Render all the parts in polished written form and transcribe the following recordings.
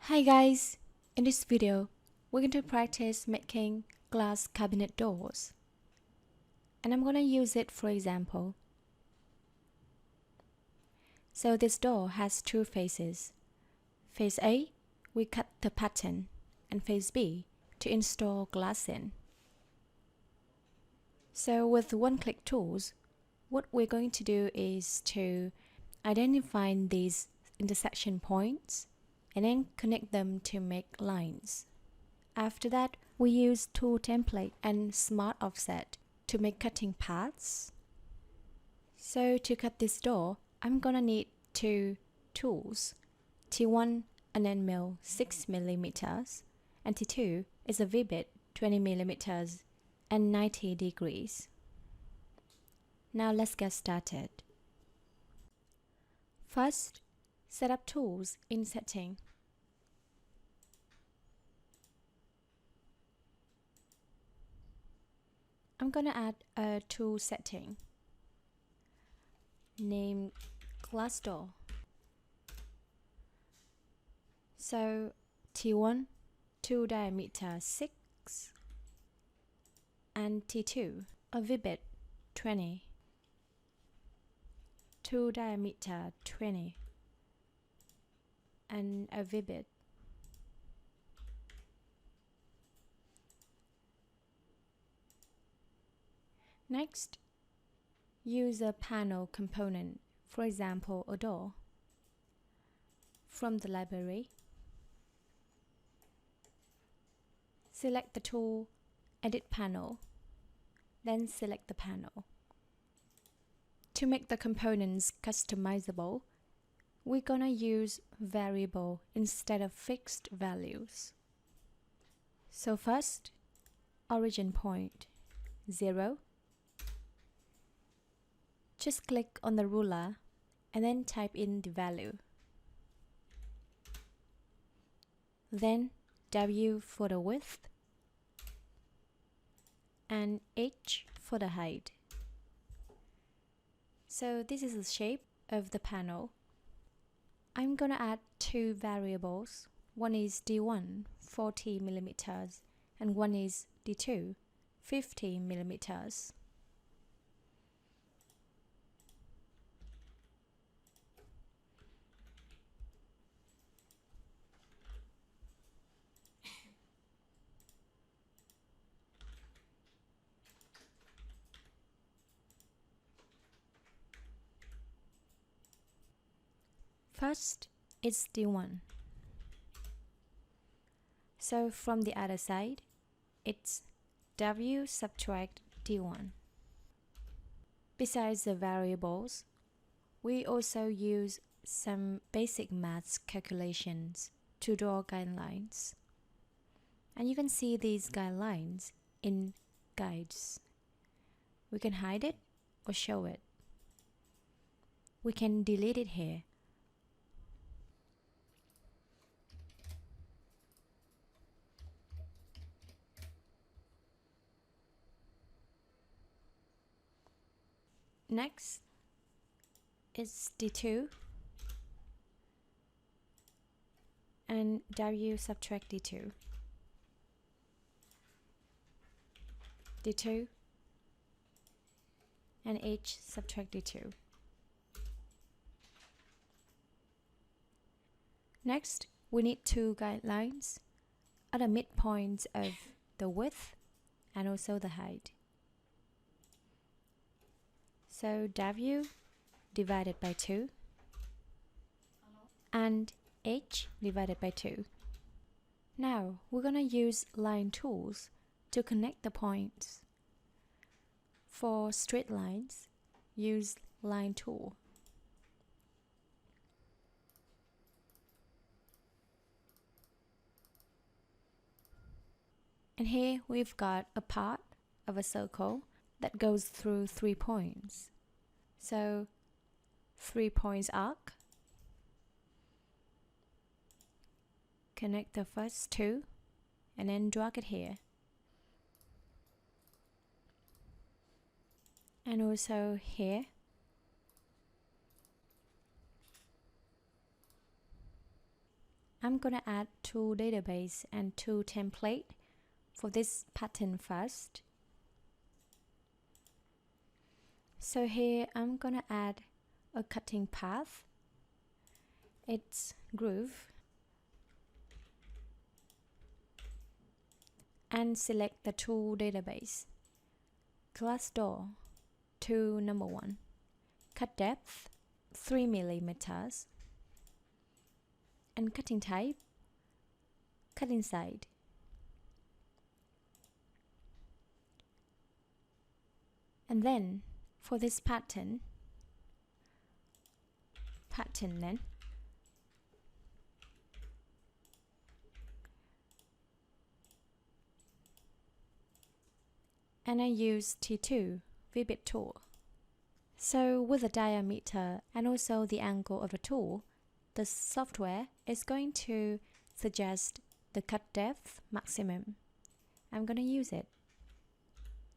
Hi guys! In this video, we're going to practice making glass cabinet doors. And I'm going to use it for example. So this door has two faces. Face A, we cut the pattern, and face B, to install glass in. So with one-click tools, what we're going to do is to identify these intersection points and then connect them to make lines. After that, we use tool template and smart offset to make cutting paths. So to cut this door, I'm gonna need two tools. T1 an end mill 6 mm and T2 is a V-bit 20 mm and 90 degrees. Now let's get started. First, set up tools in setting. I'm gonna add a tool setting. Name glass door. So T1 tool diameter 6 and T2 a V-bit 20. Tool diameter 20 and a V-bit. Next, use a panel component, for example a door. From the library, select the tool, Edit Panel, then select the panel. To make the components customizable, we're gonna use variable instead of fixed values. So first, origin point 0. Just click on the ruler and then type in the value. Then W for the width and H for the height. So this is the shape of the panel. I'm gonna add two variables. One is D1 40 mm and one is D2 50 mm. First, it's D1. So from the other side, it's W subtract D1. Besides the variables, we also use some basic maths calculations to draw guidelines. And you can see these guidelines in guides. We can hide it or show it. We can delete it here. Next is D2 and W subtract D2. D2 and H subtract D2. Next, we need two guidelines at the midpoints of the width and also the height. So W divided by 2 and H divided by 2. Now we're gonna use line tools to connect the points. For straight lines, use line tool. And here we've got a part of a circle that goes through 3 points. So 3 points arc. Connect the first two and then drag it here. And also here. I'm gonna add tool database and tool template for this pattern first. So here I'm gonna add a cutting path. It's groove. And select the tool database. Glass door, tool number 1. Cut depth, 3 mm. And cutting type, cut inside. And then for this pattern then, and I use T2 Vivid tool. So with the diameter and also the angle of the tool, the software is going to suggest the cut depth maximum. I'm going to use it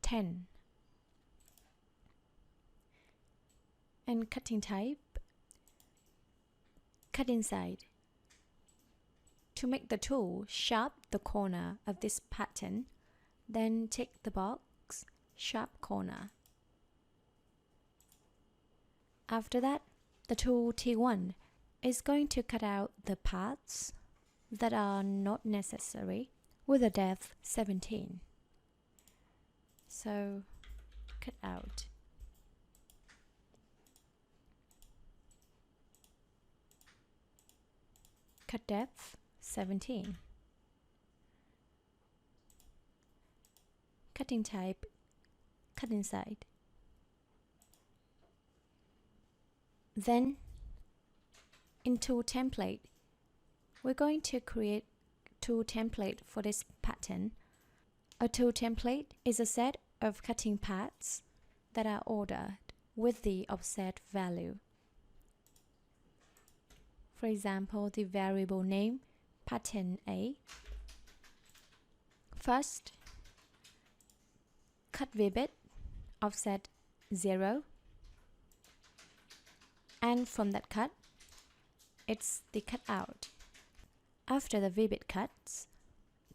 10. And cutting type, cut inside. To make the tool sharp the corner of this pattern, then tick the box sharp corner. After that, the tool T1 is going to cut out the parts that are not necessary with a depth 17. So cut out. Cut depth 17. Cutting type, cut inside. Then in tool template, we're going to create tool template for this pattern. A tool template is a set of cutting paths that are ordered with the offset value. For example, the variable name pattern A. First, cut vivid, offset 0. And from that cut, it's the cut out. After the vivid cuts,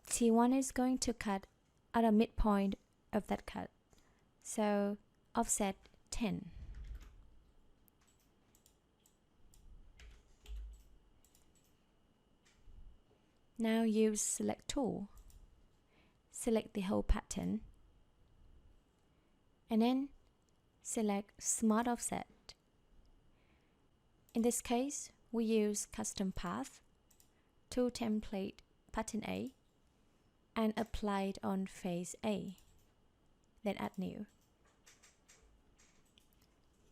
T1 is going to cut at a midpoint of that cut. So offset 10. Now use select tool. Select the whole pattern. And then select smart offset. In this case, we use custom path, tool template pattern A, and apply it on face A. Then add new.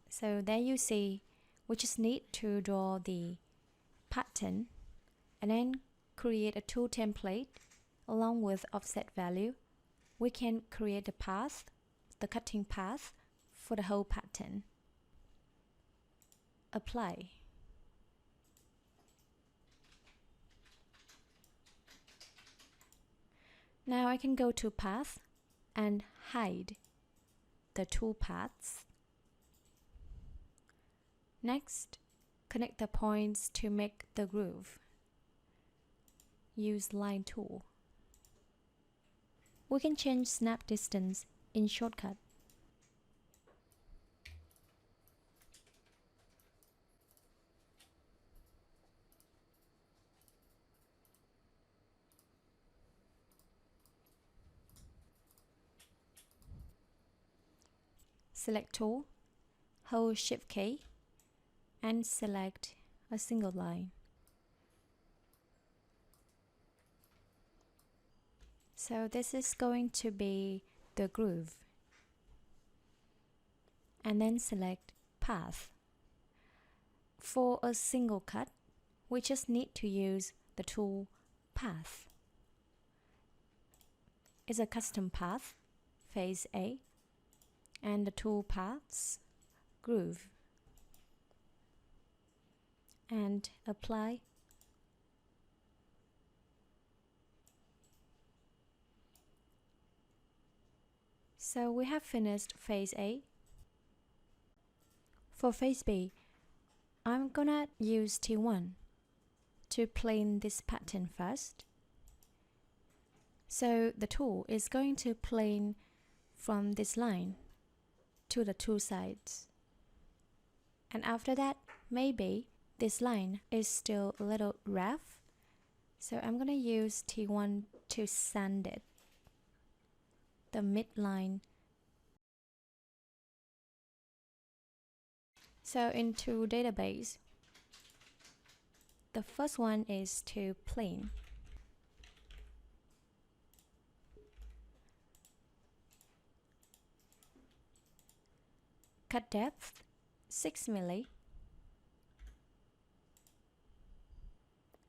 So there you see, we just need to draw the pattern and then create a tool template along with offset value. We can create a path, the cutting path for the whole pattern. Apply. Now I can go to path and hide the tool paths. Next, connect the points to make the groove. Use line tool. We can change snap distance in shortcut. Select tool, hold Shift key, and select a single line. So this is going to be the groove. And then select path. For a single cut, we just need to use the tool path. It's a custom path, face A, and the tool paths, groove. And apply. So we have finished face A. For face B, I'm gonna use T1 to plane this pattern first. So the tool is going to plane from this line to the two sides. And after that, maybe this line is still a little rough. So I'm going to use T1 to sand it, the midline. So into database, the first one is to plane. Cut depth 6 milli.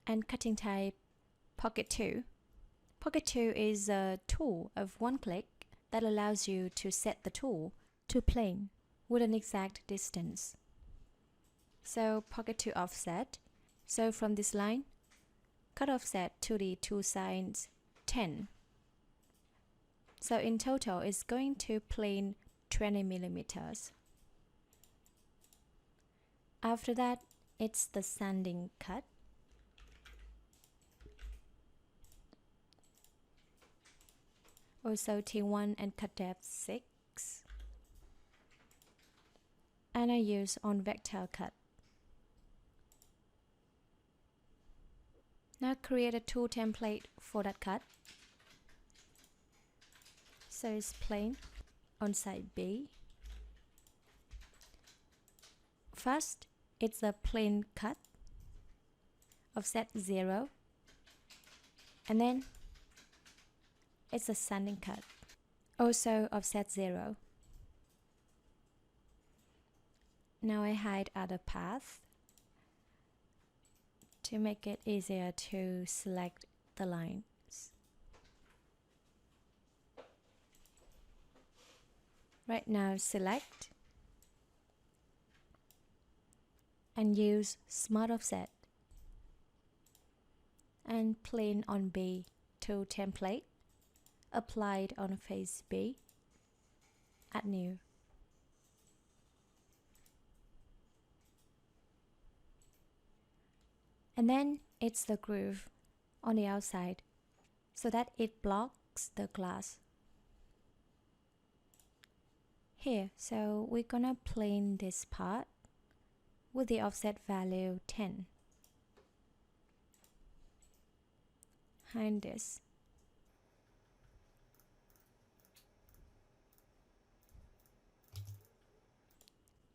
And cutting type Pocket 2. Pocket 2 is a tool of one click that allows you to set the tool to plane with an exact distance. So Pocket 2 offset. So from this line, cut offset to the two sides 10. So in total, it's going to plane 20 millimeters. After that, it's the sanding cut. Also T1 and cut depth 6. And I use on vector cut. Now create a tool template for that cut. So it's plane on side B. First, it's a plane cut, offset 0. And then it's a sanding cut, also offset 0. Now I hide other path to make it easier to select the lines. Right now, select and use Smart Offset and plane on B to template. Applied on face B, add new. And then it's the groove on the outside so that it blocks the glass. Here, so we're gonna plane this part with the offset value 10. Hide this.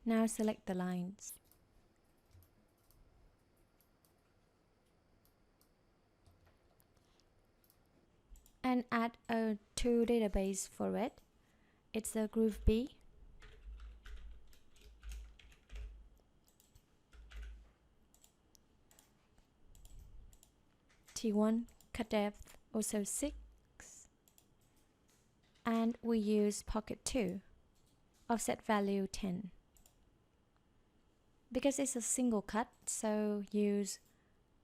Now select the lines. And add a tool database for it. It's a groove B. T1, cut depth also 6. And we use Pocket 2, offset value 10. Because it's a single cut, so use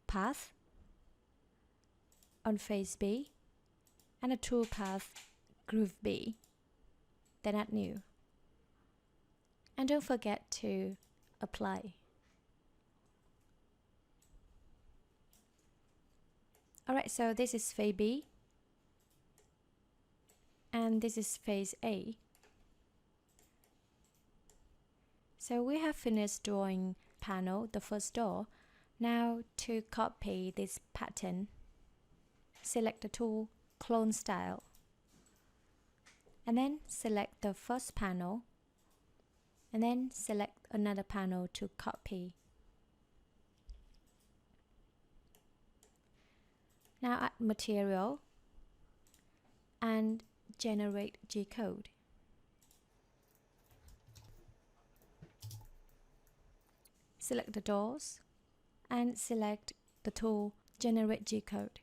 path on face B and a tool path groove B, then add new. And don't forget to apply. Alright, so this is face B and this is face A. So we have finished drawing panel, the first door. Now to copy this pattern, select the tool, clone style. And then select the first panel. And then select another panel to copy. Now add material and generate Gcode. Select the doors and select the tool Generate Gcode.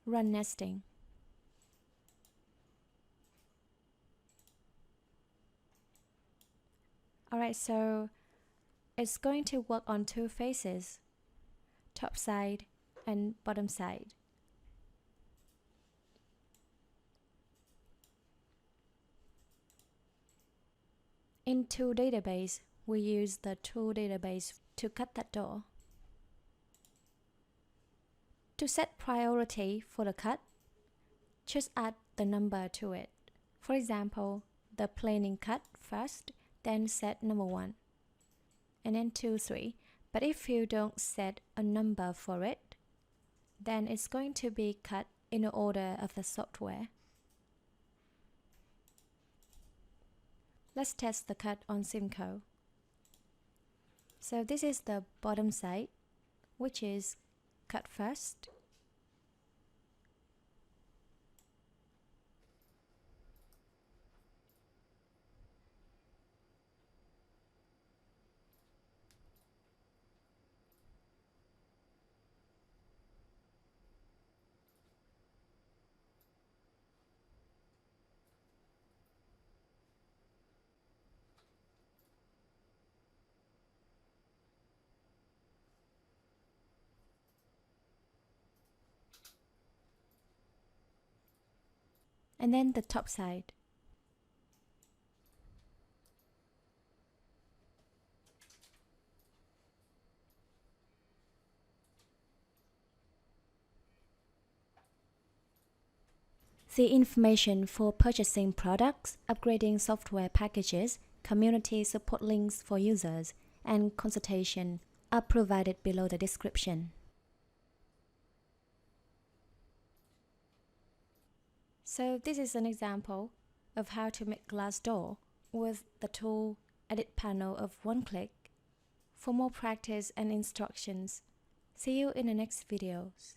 Run nesting. Alright, so it's going to work on two faces, top side and bottom side. In tool database, we use the tool database to cut that door. To set priority for the cut, just add the number to it. For example, the planing cut first, then set number 1, and then 2, 3. But if you don't set a number for it, then it's going to be cut in the order of the software. Let's test the cut on Simco. So this is the bottom side, which is cut first. And then the top side. See information for purchasing products, upgrading software packages, community support links for users, and consultation are provided below the description. So this is an example of how to make glass door with the tool Edit panel of one click. For more practice and instructions, see you in the next videos.